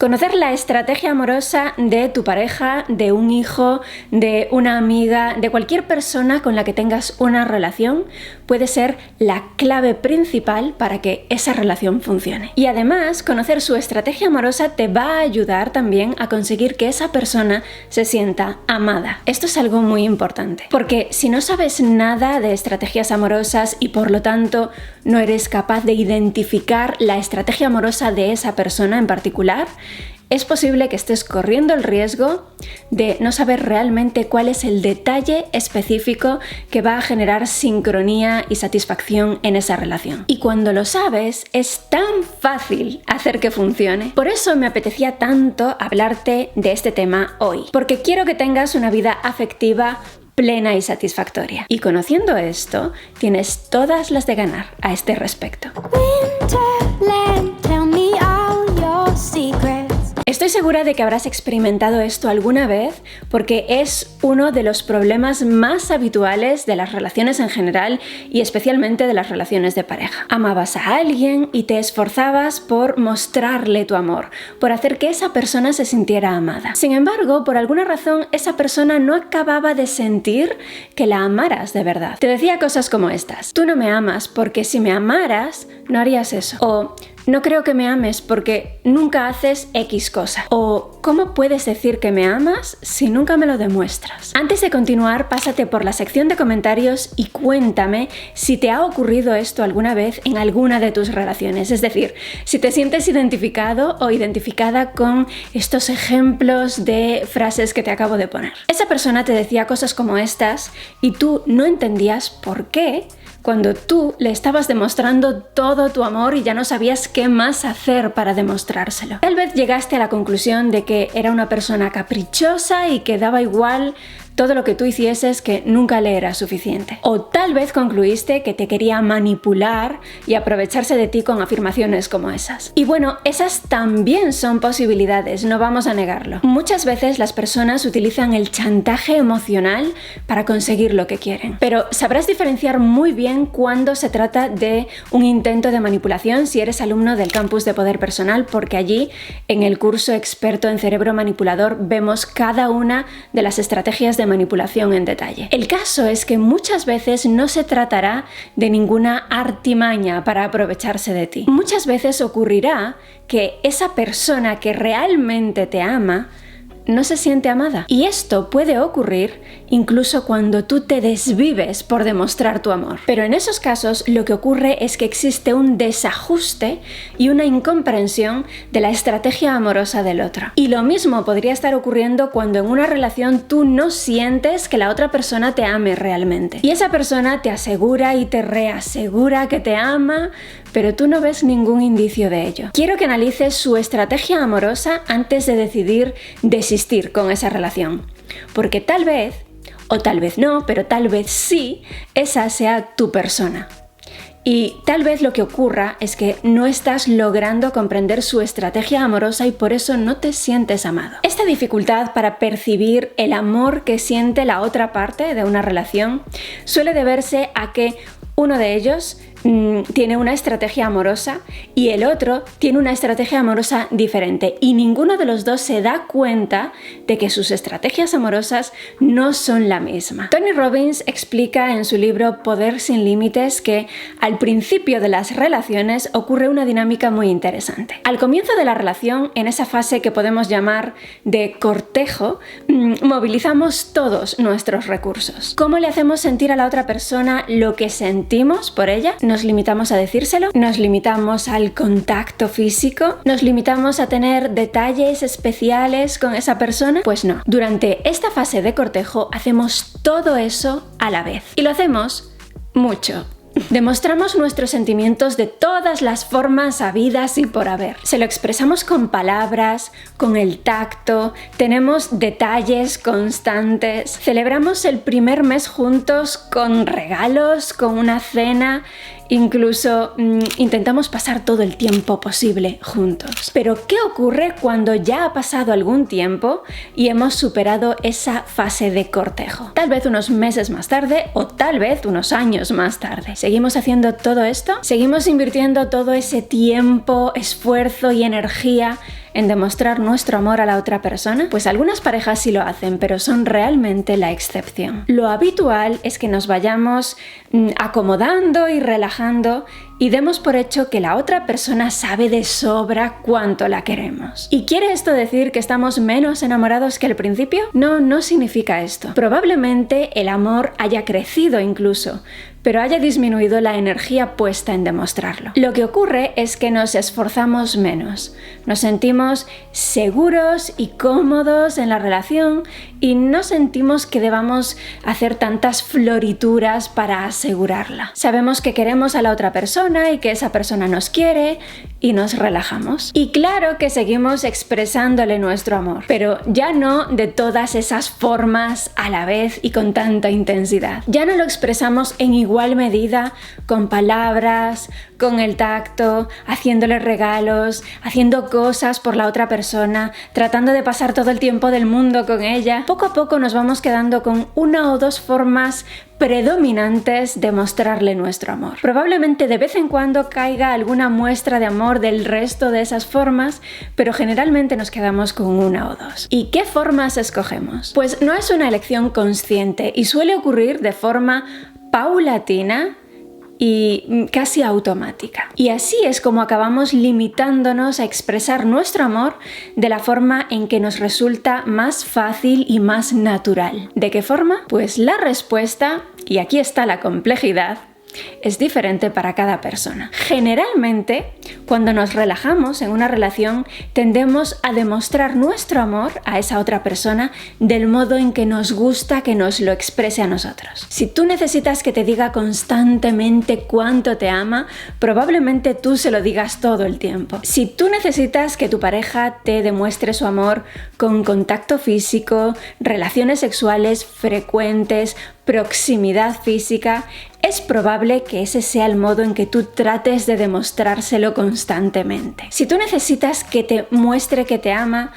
Conocer la estrategia amorosa de tu pareja, de un hijo, de una amiga, de cualquier persona con la que tengas una relación puede ser la clave principal para que esa relación funcione. Y además, conocer su estrategia amorosa te va a ayudar también a conseguir que esa persona se sienta amada. Esto es algo muy importante, porque si no sabes nada de estrategias amorosas y por lo tanto no eres capaz de identificar la estrategia amorosa de esa persona en particular, es posible que estés corriendo el riesgo de no saber realmente cuál es el detalle específico que va a generar sincronía y satisfacción en esa relación. Y cuando lo sabes, es tan fácil hacer que funcione. Por eso me apetecía tanto hablarte de este tema hoy, porque quiero que tengas una vida afectiva plena y satisfactoria. Y conociendo esto, tienes todas las de ganar a este respecto. Winterland, tell me all your secrets. Estoy segura de que habrás experimentado esto alguna vez porque es uno de los problemas más habituales de las relaciones en general y especialmente de las relaciones de pareja. Amabas a alguien y te esforzabas por mostrarle tu amor, por hacer que esa persona se sintiera amada. Sin embargo, por alguna razón, esa persona no acababa de sentir que la amaras de verdad. Te decía cosas como estas: tú no me amas porque si me amaras, no harías eso. O no creo que me ames porque nunca haces X cosa. O ¿cómo puedes decir que me amas si nunca me lo demuestras? Antes de continuar, pásate por la sección de comentarios y cuéntame si te ha ocurrido esto alguna vez en alguna de tus relaciones. Es decir, si te sientes identificado o identificada con estos ejemplos de frases que te acabo de poner. Esa persona te decía cosas como estas y tú no entendías por qué, cuando tú le estabas demostrando todo tu amor y ya no sabías qué más hacer para demostrárselo. Tal vez llegaste a la conclusión de que era una persona caprichosa y que daba igual todo lo que tú hicieses, que nunca le era suficiente. O tal vez concluiste que te quería manipular y aprovecharse de ti con afirmaciones como esas. Y bueno, esas también son posibilidades, no vamos a negarlo. Muchas veces las personas utilizan el chantaje emocional para conseguir lo que quieren. Pero sabrás diferenciar muy bien cuando se trata de un intento de manipulación si eres alumno del Campus de Poder Personal, porque allí, en el curso experto en cerebro manipulador, vemos cada una de las estrategias de manipulación en detalle. El caso es que muchas veces no se tratará de ninguna artimaña para aprovecharse de ti. Muchas veces ocurrirá que esa persona que realmente te ama no se siente amada. Y esto puede ocurrir incluso cuando tú te desvives por demostrar tu amor. Pero en esos casos lo que ocurre es que existe un desajuste y una incomprensión de la estrategia amorosa del otro. Y lo mismo podría estar ocurriendo cuando en una relación tú no sientes que la otra persona te ame realmente. Y esa persona te asegura y te reasegura que te ama, pero tú no ves ningún indicio de ello. Quiero que analices su estrategia amorosa antes de decidir desistir con esa relación. Porque tal vez, o tal vez no, pero tal vez sí, esa sea tu persona. Y tal vez lo que ocurra es que no estás logrando comprender su estrategia amorosa y por eso no te sientes amado. Esta dificultad para percibir el amor que siente la otra parte de una relación suele deberse a que uno de ellos tiene una estrategia amorosa y el otro tiene una estrategia amorosa diferente y ninguno de los dos se da cuenta de que sus estrategias amorosas no son la misma. Tony Robbins explica en su libro Poder sin Límites que al principio de las relaciones ocurre una dinámica muy interesante. Al comienzo de la relación, en esa fase que podemos llamar de cortejo, movilizamos todos nuestros recursos. ¿Cómo le hacemos sentir a la otra persona lo que sentimos por ella? ¿Nos limitamos a decírselo? ¿Nos limitamos al contacto físico? ¿Nos limitamos a tener detalles especiales con esa persona? Pues no. Durante esta fase de cortejo hacemos todo eso a la vez. Y lo hacemos mucho. Demostramos nuestros sentimientos de todas las formas habidas y por haber. Se lo expresamos con palabras, con el tacto, tenemos detalles constantes, celebramos el primer mes juntos con regalos, con una cena, incluso intentamos pasar todo el tiempo posible juntos. Pero ¿qué ocurre cuando ya ha pasado algún tiempo y hemos superado esa fase de cortejo? Tal vez unos meses más tarde o tal vez unos años más tarde. ¿Seguimos haciendo todo esto? ¿Seguimos invirtiendo todo ese tiempo, esfuerzo y energía en demostrar nuestro amor a la otra persona? Pues algunas parejas sí lo hacen, pero son realmente la excepción. Lo habitual es que nos vayamos acomodando y relajando y demos por hecho que la otra persona sabe de sobra cuánto la queremos. ¿Y quiere esto decir que estamos menos enamorados que al principio? No, no significa esto. Probablemente el amor haya crecido incluso, pero haya disminuido la energía puesta en demostrarlo. Lo que ocurre es que nos esforzamos menos, nos sentimos seguros y cómodos en la relación y no sentimos que debamos hacer tantas florituras para asegurarla. Sabemos que queremos a la otra persona y que esa persona nos quiere y nos relajamos. Y claro que seguimos expresándole nuestro amor, pero ya no de todas esas formas a la vez y con tanta intensidad. Ya no lo expresamos en igual medida con palabras, con el tacto, haciéndole regalos, haciendo cosas por la otra persona, tratando de pasar todo el tiempo del mundo con ella. Poco a poco nos vamos quedando con una o dos formas predominantes de mostrarle nuestro amor. Probablemente de vez en cuando caiga alguna muestra de amor del resto de esas formas, pero generalmente nos quedamos con una o dos. ¿Y qué formas escogemos? Pues no es una elección consciente y suele ocurrir de forma paulatina y casi automática. Y así es como acabamos limitándonos a expresar nuestro amor de la forma en que nos resulta más fácil y más natural. ¿De qué forma? Pues la respuesta, y aquí está la complejidad, es diferente para cada persona. Generalmente, cuando nos relajamos en una relación, tendemos a demostrar nuestro amor a esa otra persona del modo en que nos gusta que nos lo exprese a nosotros. Si tú necesitas que te diga constantemente cuánto te ama, probablemente tú se lo digas todo el tiempo. Si tú necesitas que tu pareja te demuestre su amor con contacto físico, relaciones sexuales frecuentes, proximidad física, es probable que ese sea el modo en que tú trates de demostrárselo constantemente. Si tú necesitas que te muestre que te ama,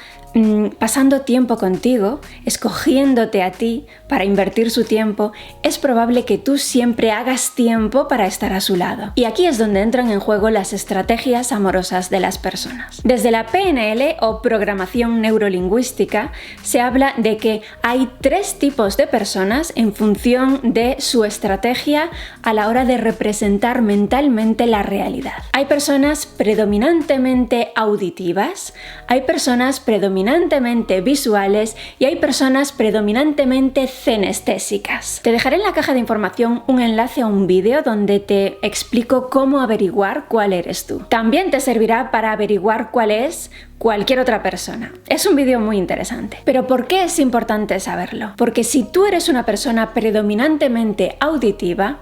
pasando tiempo contigo, escogiéndote a ti para invertir su tiempo, es probable que tú siempre hagas tiempo para estar a su lado. Y aquí es donde entran en juego las estrategias amorosas de las personas. Desde la PNL o programación neurolingüística se habla de que hay 3 tipos de personas en función de su estrategia a la hora de representar mentalmente la realidad. Hay personas predominantemente auditivas, hay personas predominantemente visuales y hay personas predominantemente cinestésicas. Te dejaré en la caja de información un enlace a un vídeo donde te explico cómo averiguar cuál eres tú. También te servirá para averiguar cuál es cualquier otra persona. Es un vídeo muy interesante. Pero ¿por qué es importante saberlo? Porque si tú eres una persona predominantemente auditiva,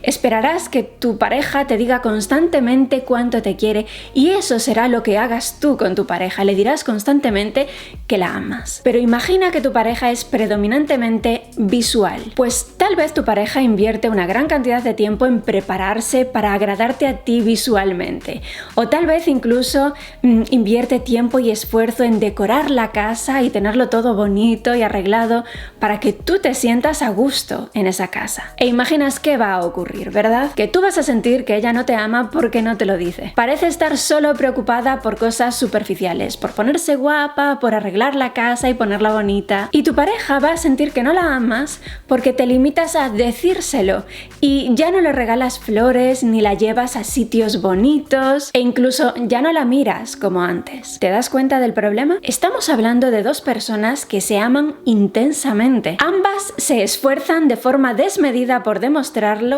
esperarás que tu pareja te diga constantemente cuánto te quiere y eso será lo que hagas tú con tu pareja. Le dirás constantemente que la amas. Pero imagina que tu pareja es predominantemente visual. Pues tal vez tu pareja invierte una gran cantidad de tiempo en prepararse para agradarte a ti visualmente. O tal vez incluso invierte tiempo y esfuerzo en decorar la casa y tenerlo todo bonito y arreglado para que tú te sientas a gusto en esa casa. E imaginas qué va a ocurrir, ¿verdad? Que tú vas a sentir que ella no te ama porque no te lo dice. Parece estar solo preocupada por cosas superficiales, por ponerse guapa, por arreglar la casa y ponerla bonita. Y tu pareja va a sentir que no la amas porque te limitas a decírselo y ya no le regalas flores ni la llevas a sitios bonitos e incluso ya no la miras como antes. ¿Te das cuenta del problema? Estamos hablando de 2 personas que se aman intensamente. Ambas se esfuerzan de forma desmedida por demostrarlo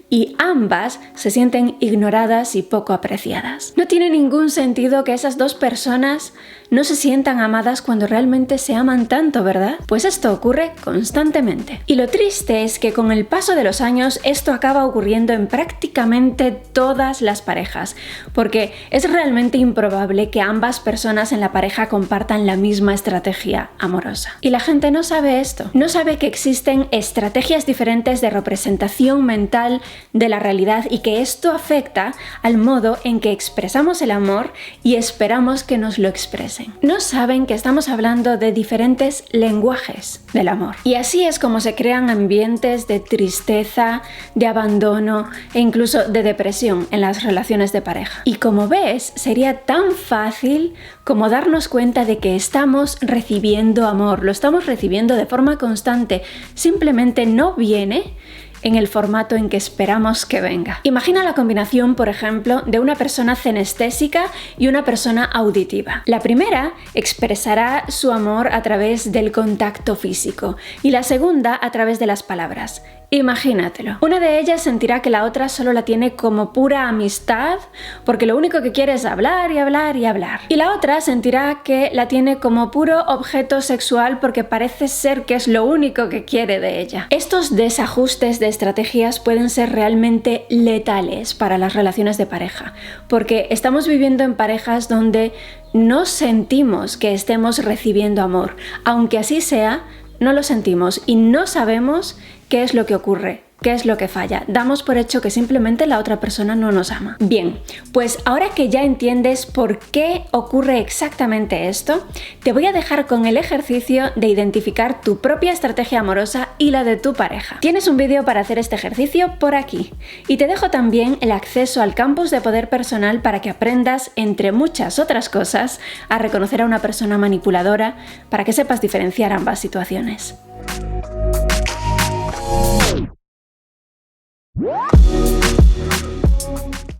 y ambas se sienten ignoradas y poco apreciadas. No tiene ningún sentido que esas 2 personas no se sientan amadas cuando realmente se aman tanto, ¿verdad? Pues esto ocurre constantemente. Y lo triste es que con el paso de los años esto acaba ocurriendo en prácticamente todas las parejas, porque es realmente improbable que ambas personas en la pareja compartan la misma estrategia amorosa. Y la gente no sabe esto, no sabe que existen estrategias diferentes de representación mental de la realidad y que esto afecta al modo en que expresamos el amor y esperamos que nos lo expresen. No saben que estamos hablando de diferentes lenguajes del amor. Y así es como se crean ambientes de tristeza, de abandono e incluso de depresión en las relaciones de pareja. Y como ves, sería tan fácil como darnos cuenta de que estamos recibiendo amor, lo estamos recibiendo de forma constante, simplemente no viene en el formato en que esperamos que venga. Imagina la combinación, por ejemplo, de una persona cinestésica y una persona auditiva. La primera expresará su amor a través del contacto físico y la segunda a través de las palabras. Imagínatelo. Una de ellas sentirá que la otra solo la tiene como pura amistad, porque lo único que quiere es hablar y hablar y hablar. Y la otra sentirá que la tiene como puro objeto sexual porque parece ser que es lo único que quiere de ella. Estos desajustes de estrategias pueden ser realmente letales para las relaciones de pareja, porque estamos viviendo en parejas donde no sentimos que estemos recibiendo amor. Aunque así sea, no lo sentimos y no sabemos qué es lo que ocurre, qué es lo que falla. Damos por hecho que simplemente la otra persona no nos ama. Bien, pues ahora que ya entiendes por qué ocurre exactamente esto, te voy a dejar con el ejercicio de identificar tu propia estrategia amorosa y la de tu pareja. Tienes un vídeo para hacer este ejercicio por aquí. Y te dejo también el acceso al campus de poder personal para que aprendas, entre muchas otras cosas, a reconocer a una persona manipuladora para que sepas diferenciar ambas situaciones.